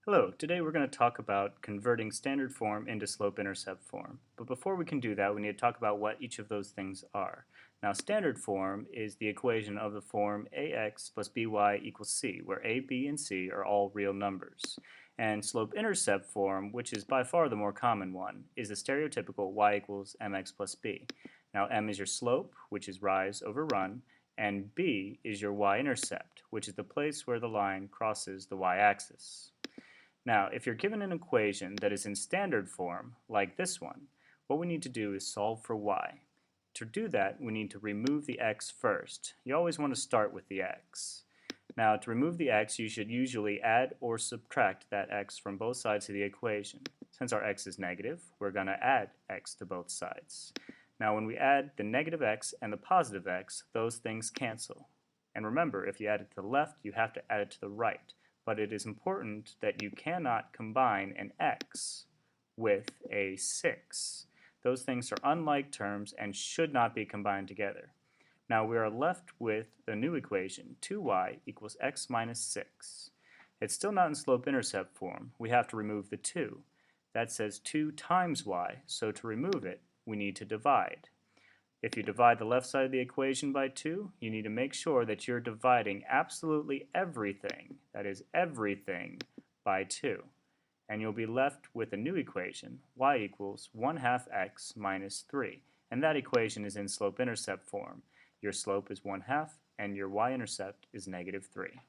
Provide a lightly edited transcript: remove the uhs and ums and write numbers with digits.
Hello, today we're going to talk about converting standard form into slope-intercept form. But before we can do that, we need to talk about what each of those things are. Now, standard form is the equation of the form ax plus by equals c, where a, b, and c are all real numbers. And slope-intercept form, which is by far the more common one, is the stereotypical y equals mx plus b. Now, m is your slope, which is rise over run, and b is your y-intercept, which is the place where the line crosses the y-axis. Now, if you're given an equation that is in standard form, like this one, what we need to do is solve for y. To do that, we need to remove the x first. You always want to start with the x. Now, to remove the x, you should usually add or subtract that x from both sides of the equation. Since our x is negative, we're going to add x to both sides. Now, when we add the negative x and the positive x, those things cancel. And remember, if you add it to the left, you have to add it to the right. But it is important that you cannot combine an x with a 6. Those things are unlike terms and should not be combined together. Now we are left with the new equation, 2y equals x minus 6. It's still not in slope-intercept form. We have to remove the 2. That says 2 times y, so to remove it, we need to divide. If you divide the left side of the equation by 2, you need to make sure that you're dividing absolutely everything, that is everything, by 2. And you'll be left with a new equation, y equals 1/2 x minus 3. And that equation is in slope-intercept form. Your slope is 1/2 and your y-intercept is -3.